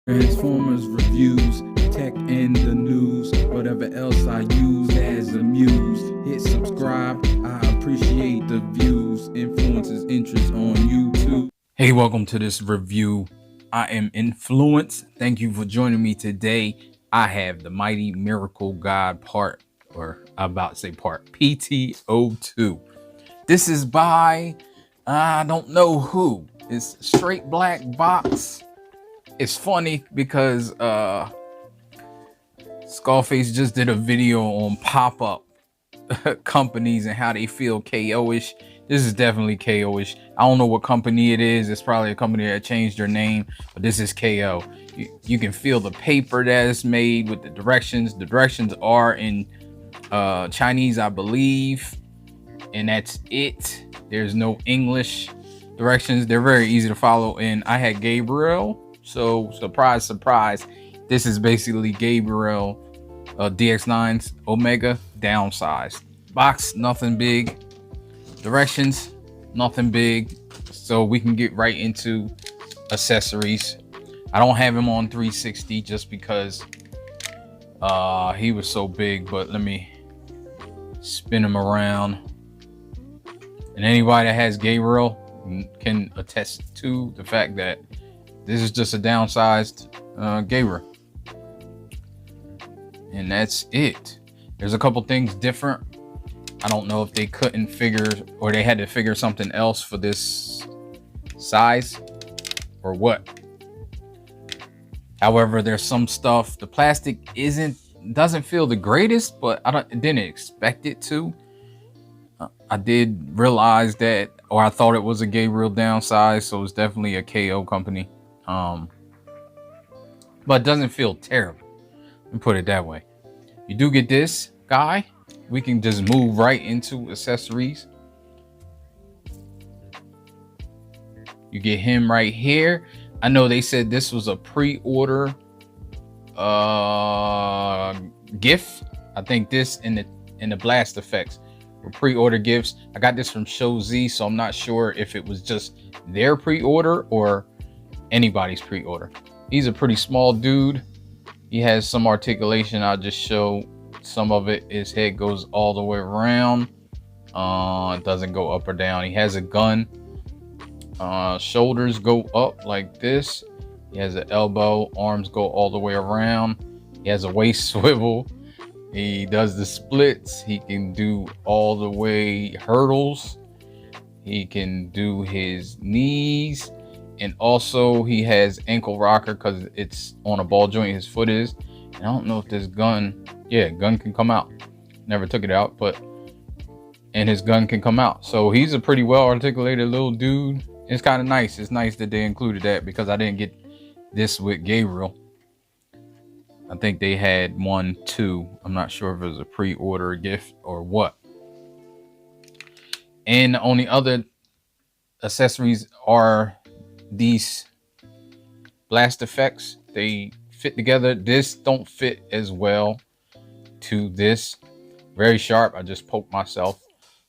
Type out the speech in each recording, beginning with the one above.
Transformers reviews, tech and the news, whatever else I use as a muse. Hit subscribe, I appreciate the views, influences interest on YouTube. Hey, welcome to this review. I am Inflewence. Thank you for joining me today. I have the Mighty Miracle God part PT-02. This is by, I don't know who. It's straight black box. It's funny because Skullface just did a video on pop-up companies and how they feel KO-ish. This is definitely KO-ish. I don't know what company it is. It's probably a company that changed their name, but this is KO. You can feel the paper that is made with the directions. The directions are in Chinese, I believe, and that's it. There's no English directions. They're very easy to follow, and I had Gabriel. So surprise, surprise, this is basically Gabriel DX9's Omega downsized. Box, nothing big. Directions, nothing big. So we can get right into accessories. I don't have him on 360 just because he was so big, but let me spin him around. And anybody that has Gabriel can attest to the fact that this is just a downsized Gabriel. And that's it. There's a couple things different. I don't know if they couldn't figure, or they had to figure something else for this size or what. However, there's some stuff. The plastic doesn't feel the greatest, but didn't expect it to. I did realize that, or I thought it was a Gabriel downsize, so it's definitely a KO company. But it doesn't feel terrible, and put it that way. You do get this guy. We can just move right into accessories. You get him right here. I know they said this was a pre-order gift. I think this and the blast effects were pre-order gifts. I got this from Show Z, so I'm not sure if it was just their pre-order or anybody's pre-order. He's a pretty small dude. He has some articulation. I'll just show some of it. His head goes all the way around. It doesn't go up or down. He has a gun. Shoulders go up like this. He has an elbow. Arms go all the way around. He has a waist swivel. He does the splits. He can do all the way hurdles. He can do his knees. And also he has ankle rocker because it's on a ball joint. His foot is. And I don't know if this gun, gun can come out. Never took it out, and his gun can come out. So he's a pretty well articulated little dude. It's kind of nice. It's nice that they included that because I didn't get this with Gabriel. I think they had one too. I'm not sure if it was a pre-order gift or what. And the only other accessories are these blast effects. They fit together. This don't fit as well to this. Very sharp. I just poked myself.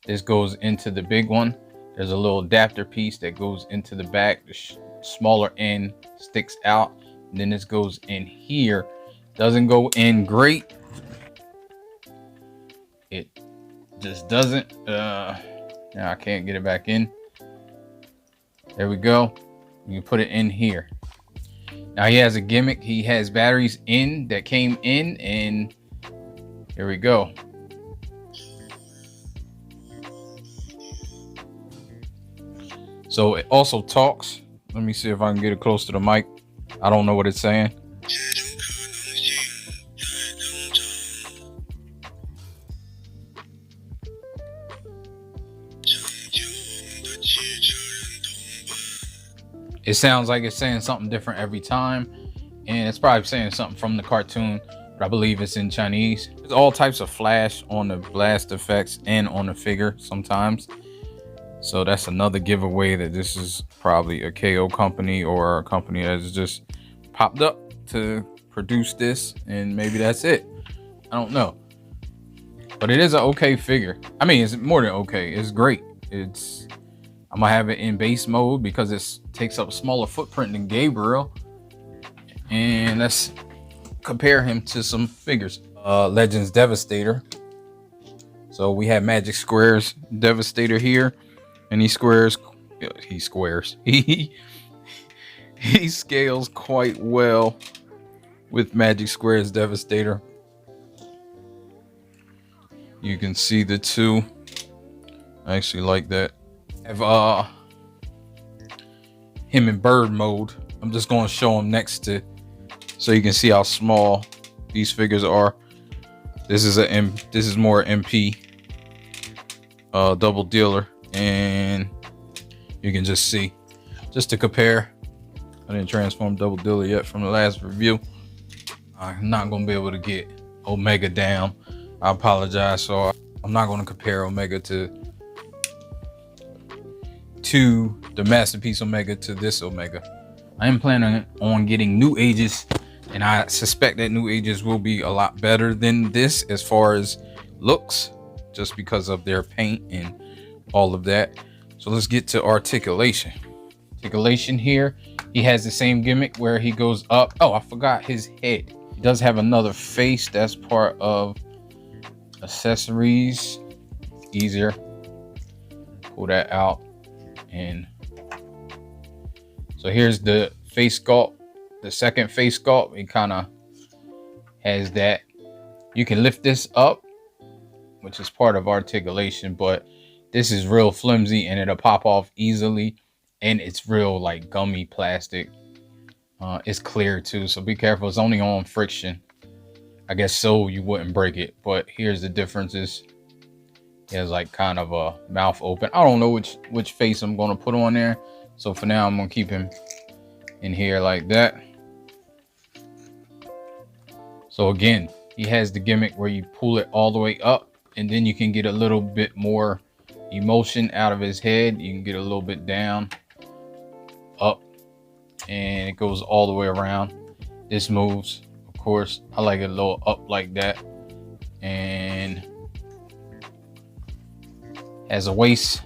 This goes into the big one. There's a little adapter piece that goes into the back. The smaller end sticks out, and then this goes in here. Doesn't go in great. It just doesn't. Now I can't get it back in. There we go. You put it in here. Now he has a gimmick. He has batteries in that came in, and here we go. So it also talks. Let me see if I can get it close to the mic. I don't know what it's saying. It sounds like it's saying something different every time, and it's probably saying something from the cartoon, but I believe it's in Chinese. There's all types of flash on the blast effects and on the figure sometimes. So that's another giveaway that this is probably a KO company or a company that's just popped up to produce this, and maybe that's it. I don't know. But it is an okay figure. I mean, it's more than okay. It's great. I'm gonna have it in base mode because it takes up a smaller footprint than Gabriel. And let's compare him to some figures. Legends Devastator. So we have Magic Squares Devastator here, and he squares. He scales quite well with Magic Squares Devastator. You can see the two. I actually like that. I have him in bird mode. I'm just going to show him next to, so you can see how small these figures are. This is more MP double dealer, and you can just see, just to compare. I didn't transform double dealer yet from the last review. I'm not going to be able to get Omega down. I apologize. So I'm not going to compare Omega to the Masterpiece Omega to this Omega. I am planning on getting New Ages, and I suspect that New Ages will be a lot better than this as far as looks, just because of their paint and all of that. So let's get to Articulation. Articulation here, he has the same gimmick where he goes up. Oh, I forgot his head. He does have another face. That's part of accessories. Easier. Pull that out. And so here's the face sculpt. The second face sculpt, it kind of has that. You can lift this up, which is part of Articulation, but this is real flimsy and it'll pop off easily. And it's real like gummy plastic. It's clear too, so be careful. It's only on friction. I guess so you wouldn't break it. But here's the differences. He has like kind of a mouth open. I don't know which face I'm going to put on there. So for now, I'm going to keep him in here like that. So again, he has the gimmick where you pull it all the way up, and then you can get a little bit more emotion out of his head. You can get a little bit down, up, and it goes all the way around. This moves, of course. I like it a little up like that. And has a waist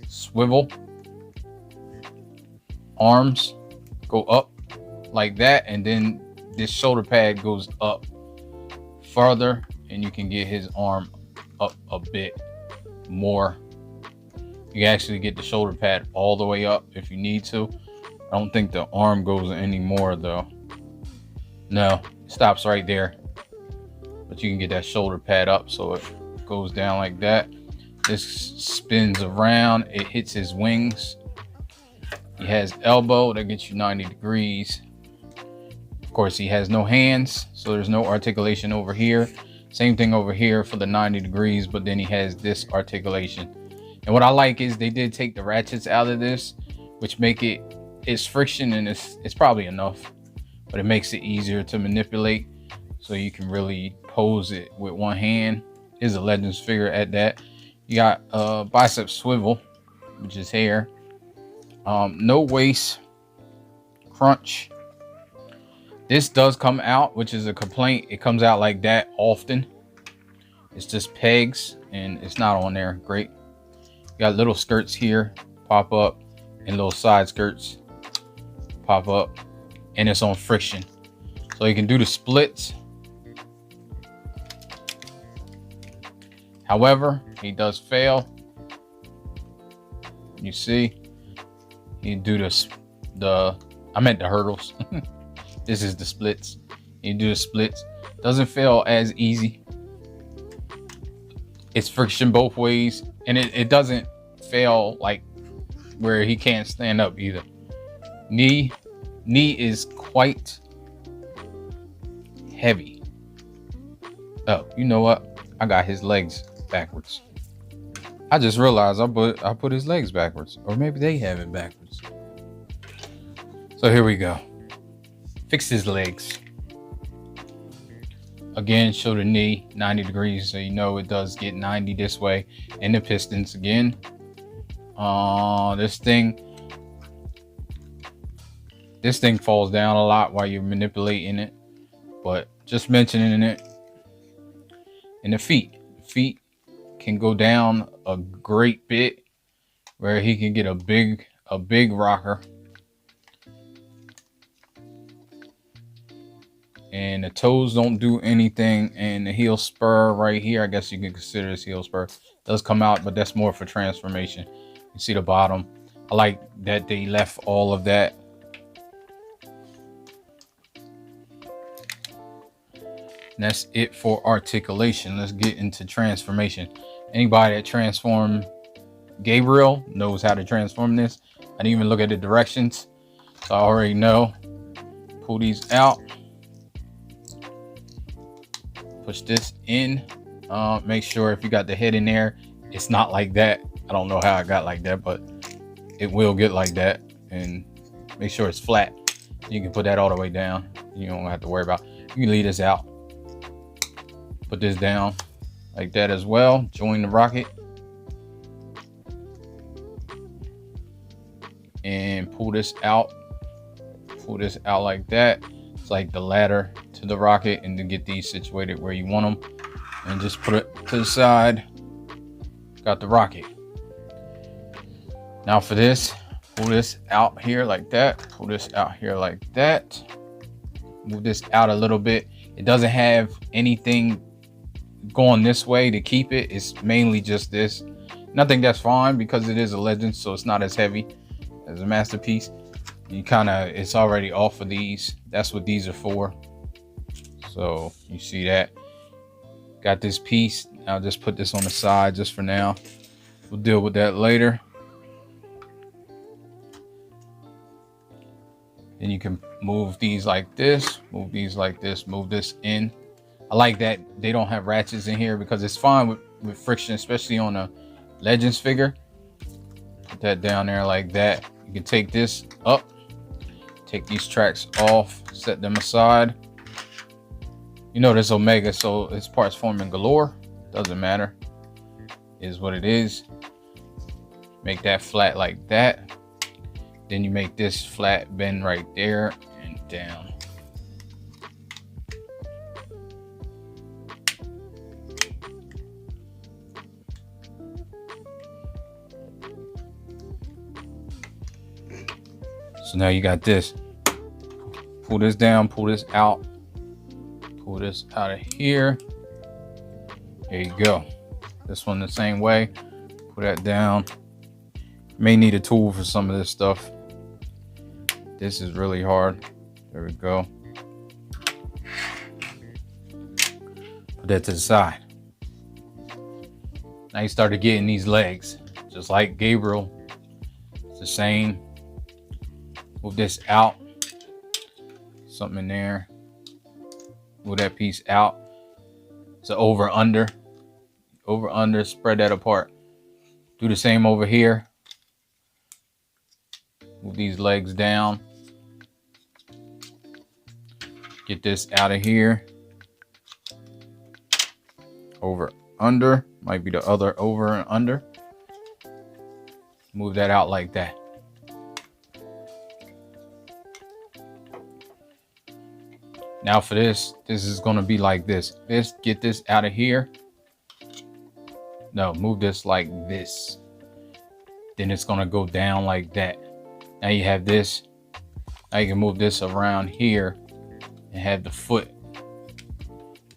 swivel. Arms go up like that, and then this shoulder pad goes up further, and you can get his arm up a bit more. You can actually get the shoulder pad all the way up if you need to. I don't think the arm goes anymore though. No, it stops right there. But you can get that shoulder pad up so it goes down like that. This spins around, it hits his wings. He has elbow that gets you 90 degrees. Of course, he has no hands, so there's no articulation over here. Same thing over here for the 90 degrees, but then he has this articulation. And what I like is they did take the ratchets out of this, which make it's friction, and it's probably enough, but it makes it easier to manipulate, so you can really pose it with one hand. Here's a Legends figure at that. You got bicep swivel, which is hair. No waist crunch. This does come out, which is a complaint. It comes out like that often. It's just pegs, and it's not on there. Great. You got little skirts here, pop up, and little side skirts pop up, and it's on friction. So you can do the splits. However, he does fail. You see, you do this, I meant the hurdles. This is the splits. You do the splits. Doesn't fail as easy. It's friction both ways, and it doesn't fail like where he can't stand up either. Knee is quite heavy. Oh, you know what? I got his legs backwards. I just realized I put his legs backwards, or maybe they have it backwards. So here we go. Fix his legs. Again, show the knee 90 degrees, so you know it does get 90 this way. And the pistons again. This thing falls down a lot while you're manipulating it, but just mentioning it. And the feet can go down a great bit, where he can get a big rocker. and the toes don't do anything, and the heel spur right here, I guess you can consider this heel spur, does come out, but that's more for transformation. You see the bottom. I like that they left all of that. And that's it for articulation. Let's get into transformation. Anybody that transformed Gabriel knows how to transform this. I didn't even look at the directions, so I already know. Pull these out. Push this in. Make sure if you got the head in there, it's not like that. I don't know how I got like that, but it will get like that. And make sure it's flat. You can put that all the way down. You don't have to worry about. You can leave this out. Put this down like that as well. Join the rocket. And pull this out. Pull this out like that. It's like the ladder to the rocket, and to get these situated where you want them. And just put it to the side. Got the rocket. Now for this, pull this out here like that. Pull this out here like that. Move this out a little bit. It doesn't have anything going this way to keep it. It's mainly just this. And I think that's fine because it is a legend, so it's not as heavy as a masterpiece. You it's already off of these. That's what these are for. So you see that. Got this piece. I'll just put this on the side just for now. We'll deal with that later. Then you can move these like this, move these like this, move this in. I like that they don't have ratchets in here because it's fine with friction, especially on a Legends figure. Put that down there like that. You can take this up, take these tracks off, set them aside. You know this Omega, so it's parts forming galore. Doesn't matter. It is what it is. Make that flat like that. Then you make this flat bend right there and down. So now you got this. Pull this down, pull this out. Pull this out of here. There you go. This one the same way. Put that down. May need a tool for some of this stuff. This is really hard. There we go. Put that to the side. Now you started getting these legs. Just like Gabriel. It's the same. Move this out. Something in there. Move that piece out. It's an over under. Over under. Spread that apart. Do the same over here. Move these legs down. Get this out of here. Over under. Might be the other over and under. Move that out like that. Now for this is going to be like this. Get this out of here. No, move this like this. Then it's going to go down like that. Now you have this. Now you can move this around here and have the foot.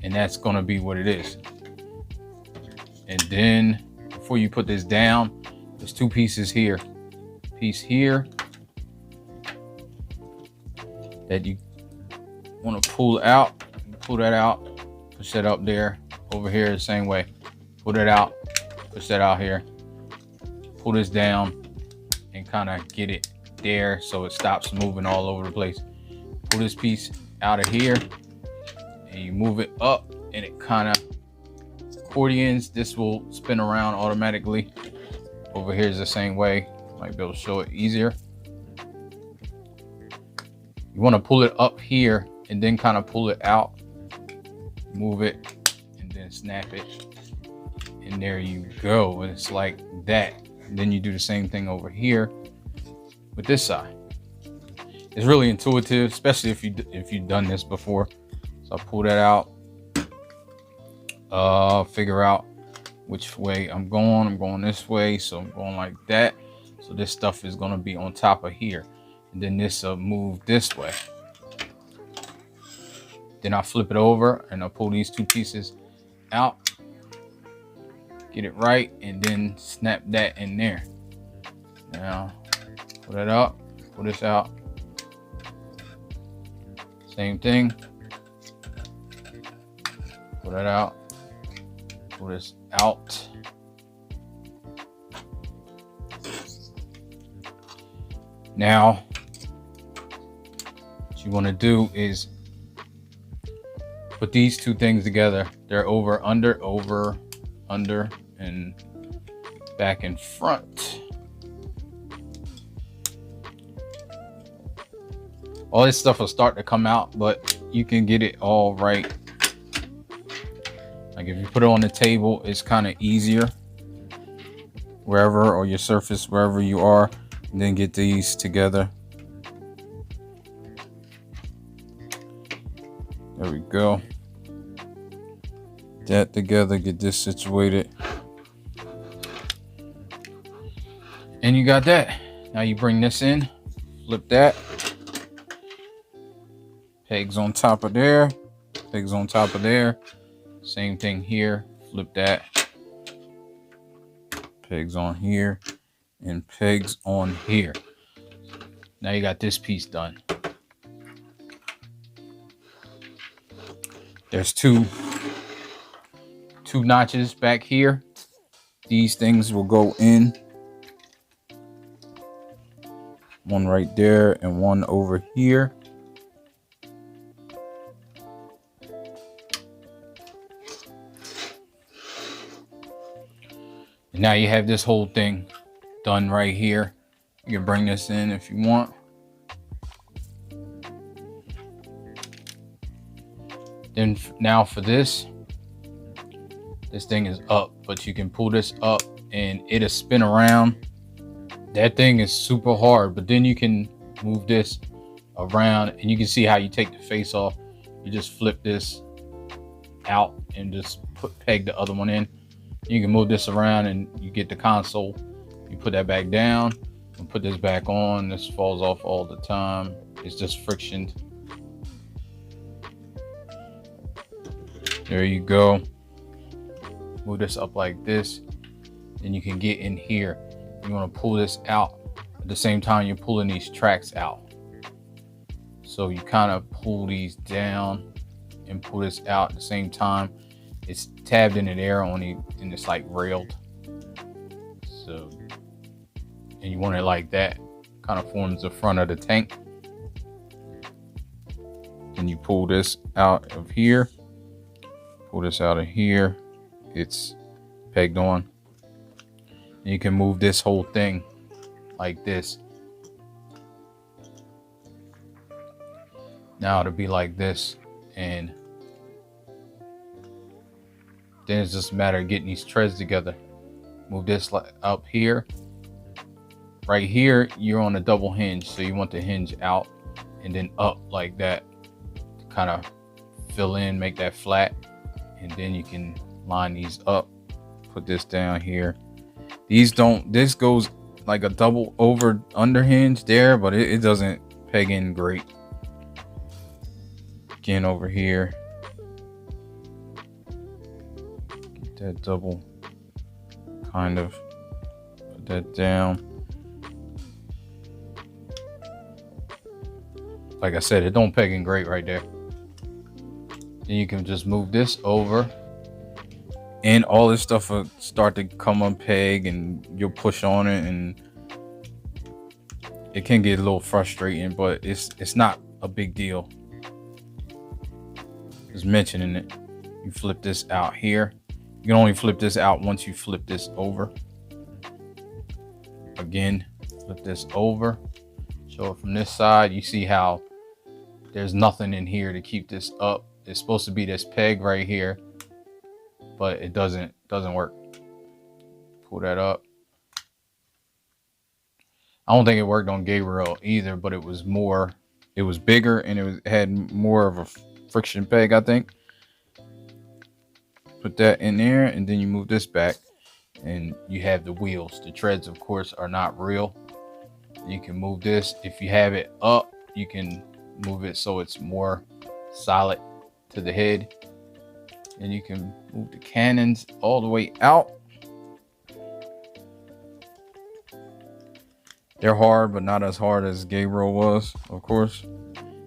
And that's going to be what it is. And then before you put this down, there's two pieces here. Piece here that you want to pull out. Pull that out. Push that up there. Over here the same way. Pull that out. Push that out here. Pull this down and kind of get it there so it stops moving all over the place. Pull this piece out of here and you move it up and it kind of accordions. This will spin around automatically. Over here is the same way. Might be able to show it easier. You want to pull it up here and then kind of pull it out. Move it and then snap it. And there you go. And it's like that. And then you do the same thing over here with this side. It's really intuitive, especially if you've done this before. So I'll pull that out. Figure out which way I'm going. I'm going this way, so I'm going like that. So this stuff is going to be on top of here, and then this will move this way. Then I flip it over and I'll pull these two pieces out, get it right, and then snap that in there. Now pull that up, pull this out, same thing, pull that out, pull this out. Now what you want to do is put these two things together. They're over, under, and back and front. All this stuff will start to come out, but you can get it all right. Like if you put it on the table, it's kind of easier wherever, or your surface, wherever you are, and then get these together. There we go. That together, get this situated. And you got that. Now you bring this in, flip that. Pegs on top of there, pegs on top of there. Same thing here, flip that. Pegs on here and pegs on here. Now you got this piece done. There's two notches back here. These things will go in. One right there and one over here. And now you have this whole thing done right here. You can bring this in if you want. Then now for this thing is up, but you can pull this up and it'll spin around. That thing is super hard, but then you can move this around and you can see how you take the face off. You just flip this out and just peg the other one in. You can move this around and you get the console. You put that back down and put this back on. This falls off all the time. It's just friction. There you go. Move this up like this. Then you can get in here. You want to pull this out. At the same time, you're pulling these tracks out. So you kind of pull these down and pull this out at the same time. It's tabbed in the air only, and it's like railed. So, and you want it like that. Kind of forms the front of the tank. Then you pull this out of here. Pull this out of here. It's pegged on. And you can move this whole thing like this. Now it'll be like this, and then it's just a matter of getting these treads together. Move this up here. Right here, you're on a double hinge, so you want the hinge out and then up like that to kind of fill in, make that flat, and then you can line these up. Put this down here. This goes like a double over under hinge there, but it doesn't peg in great. Again, over here, get that double, kind of put that down. Like I said, it don't peg in great right there. Then you can just move this over, and all this stuff will start to come on peg, and you'll push on it, and it can get a little frustrating, but it's not a big deal. Just mentioning it. You flip this out here. You can only flip this out once you flip this over. Again, flip this over. Show it from this side. You see how there's nothing in here to keep this up. It's supposed to be this peg right here, but it doesn't work. Pull that up. I don't think it worked on Gabriel either, but it was bigger, and it had more of a friction peg, I think. Put that in there, and then you move this back, and you have the wheels. The treads, of course, are not real. You can move this. If you have it up, you can move it so it's more solid. to the head. And you can move the cannons all the way out. They're hard, but not as hard as Gabriel was, of course.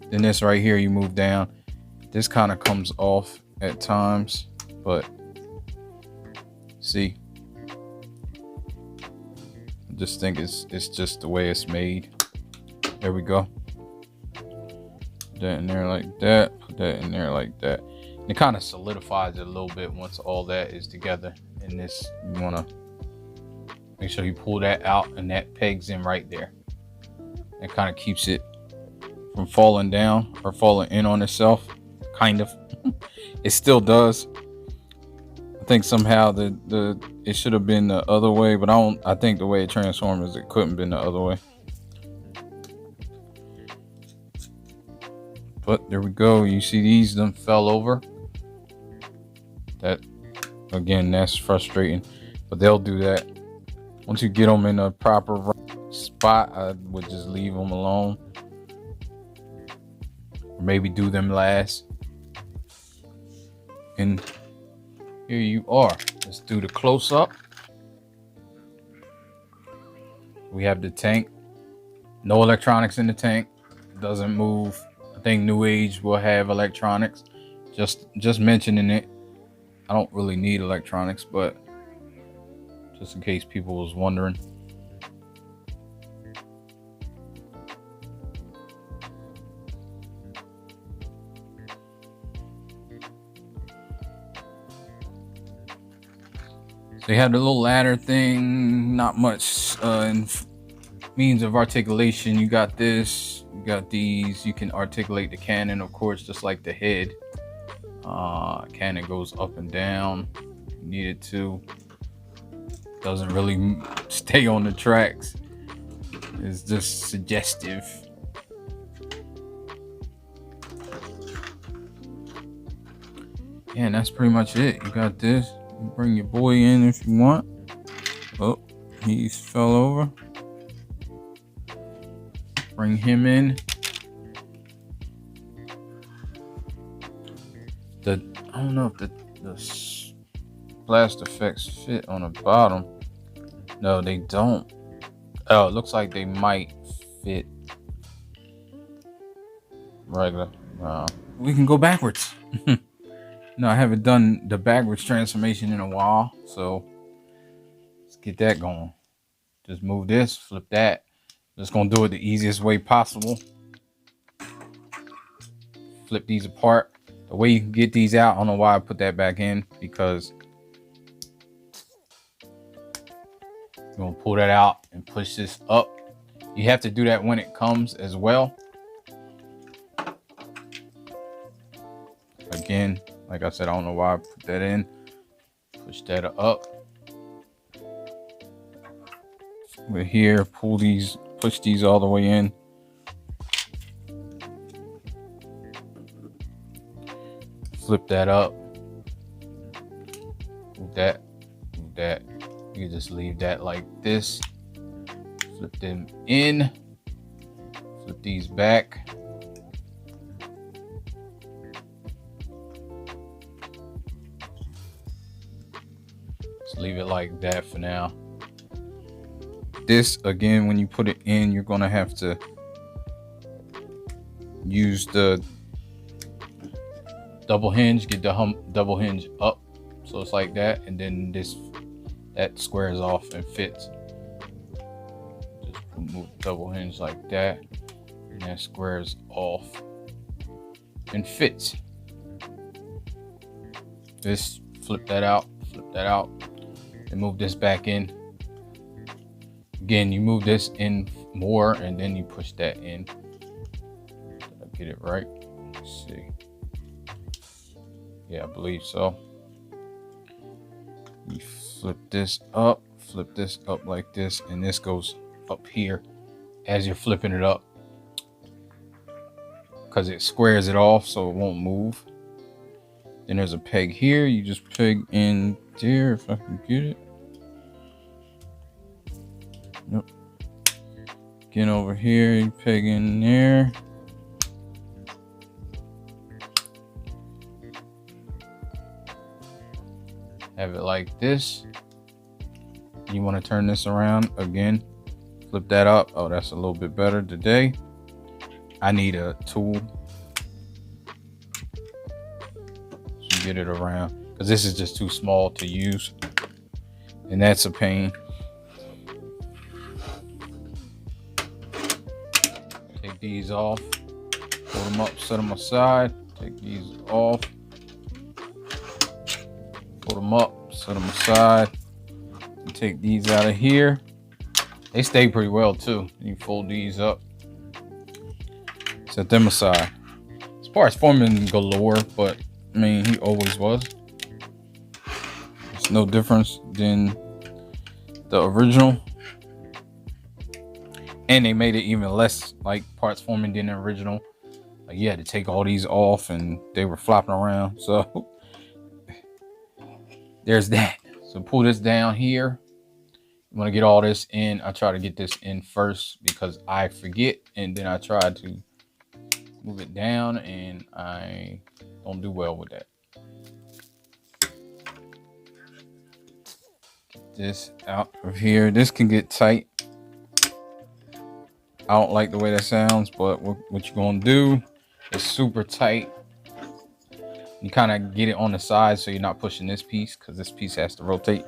Then this right here, you move down. This kind of comes off at times, but see, I just think it's just the way it's made. There we go. Put that in there like that. Put that in there like that. And it kind of solidifies it a little bit once all that is together. And this, you want to make sure you pull that out, and that pegs in right there. That kind of keeps it from falling down or falling in on itself, kind of. It still does. I think somehow it should have been the other way, but I think the way it transformed is it couldn't have been the other way. But there we go. You see these them fell over. That, again, that's frustrating, but they'll do that. Once you get them in a proper spot, I would just leave them alone. Or maybe do them last. And here you are. Let's do the close-up. We have the tank. No electronics in the tank. It doesn't move. I think New Age will have electronics. Just mentioning it. I don't really need electronics, but just in case people was wondering. So you have the little ladder thing, not much in means of articulation. You got this, you got these. You can articulate the cannon, of course, just like the head. Cannon goes up and down. You need it to. Doesn't really stay on the tracks. It's just suggestive. Yeah, and that's pretty much it. You got this. You bring your boy in if you want. Oh, he fell over. Bring him in. I don't know if the blast effects fit on the bottom. No, they don't. Oh, it looks like they might fit regular. We can go backwards. No, I haven't done the backwards transformation in a while, so let's get that going. Just move this, flip that. Just gonna do it the easiest way possible. Flip these apart. The way you can get these out, I don't know why I put that back in, because you're gonna pull that out and push this up. You have to do that when it comes as well. Again, like I said, I don't know why I put that in. Push that up. We're here, pull these, push these all the way in. Flip that up. Move that, move that. You can just leave that like this. Flip them in. Flip these back. Just leave it like that for now. This, again, when you put it in, you're gonna have to use the double hinge, get the double hinge up, so it's like that, and then that squares off and fits. Just move the double hinge like that, and that squares off and fits. This, flip that out, and move this back in. Again, you move this in more, and then you push that in. Did I get it right? Let's see. Yeah, I believe so. You flip this up like this, and this goes up here as you're flipping it up, because it squares it off so it won't move. Then there's a peg here. You just peg in there, if I can get it. Nope. Again, over here, you peg in there. have it like this. You want to turn this around again, flip that up. Oh, that's a little bit better today. I need a tool to get it around because this is just too small to use, and that's a pain. Take these off, pull them up, set them aside. Take these off, pull them up, set them aside, and take these out of here. They stay pretty well too. You fold these up, set them aside. As far as forming galore, but I mean, he always was. It's no difference than the original. And they made it even less like parts forming than the original. Like you had to take all these off and they were flopping around. So there's that. So pull this down here. You want to get all this in. I try to get this in first because I forget. And then I try to move it down and I don't do well with that. Get this out of here. This can get tight. I don't like the way that sounds, but what you're going to do is super tight. You kind of get it on the side so you're not pushing this piece because this piece has to rotate.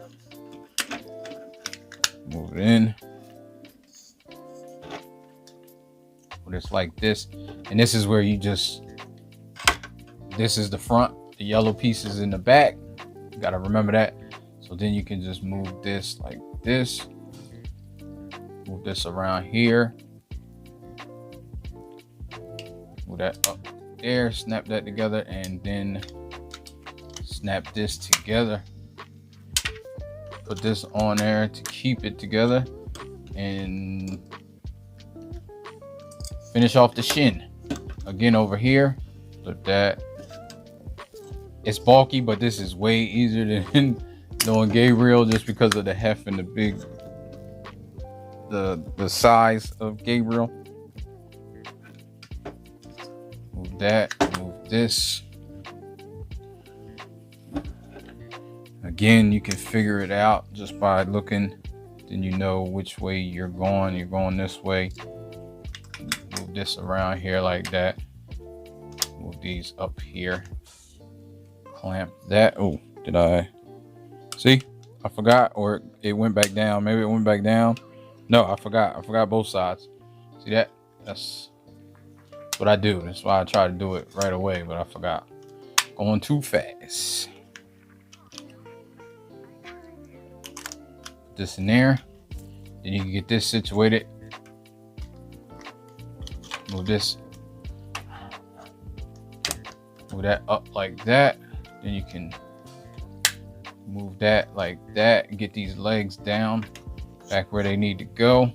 Move it in. Put it like this. And this is where you just, this is the front. The yellow piece is in the back. You got to remember that. So then you can just move this like this. Move this around here. Move that up there, snap that together, and then snap this together. Put this on there to keep it together and finish off the shin. Again over here, flip that. It's bulky, but this is way easier than doing Gabriel just because of the heft and the big, the size of Gabriel. Move that, move this. Again, you can figure it out just by looking. Then you know which way you're going. You're going this way. Move this around here like that. Move these up here. Clamp that. Oh, did I? See? I forgot, or it went back down. Maybe it went back down. No, I forgot. I forgot both sides. See that? That's what I do. That's why I try to do it right away, but I forgot. Going too fast. Put this in there. Then you can get this situated. Move this. Move that up like that. Then you can move that like that and get these legs down back where they need to go.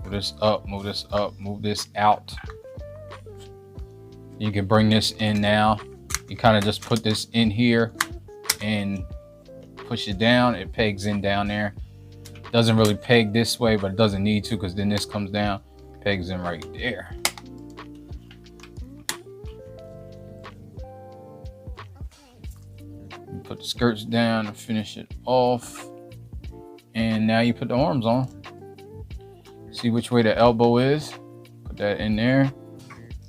Move this up, move this up, move this out. You can bring this in now. You kind of just put this in here and push it down. It pegs in down there. Doesn't really peg this way, but it doesn't need to because then this comes down, pegs in right there. You put the skirts down and finish it off. And now you put the arms on. See which way the elbow is. Put that in there.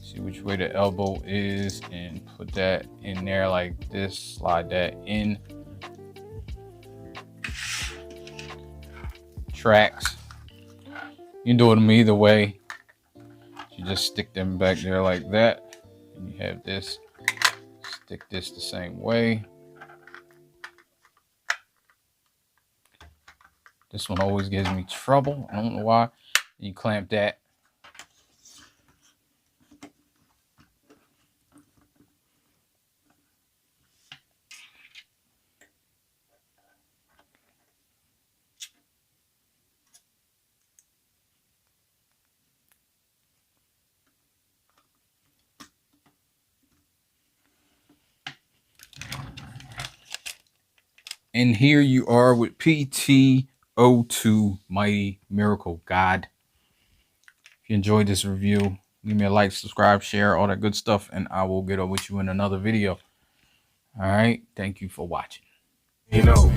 See which way the elbow is and put that in there like this. Slide that in. Tracks. You can do them either way. You just stick them back there like that. And you have this. Stick this the same way. This one always gives me trouble. I don't know why. You clamp that. And here you are with PT-02 Mighty Miracle God. If you enjoyed this review, give me a like, subscribe, share, all that good stuff, and I will get up with you in another video. All right. Thank you for watching. You know,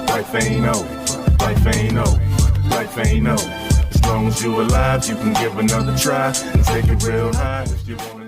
life ain't over. Life ain't over. Life ain't over. As long as you alive, you can give another try. Take it real high if you want.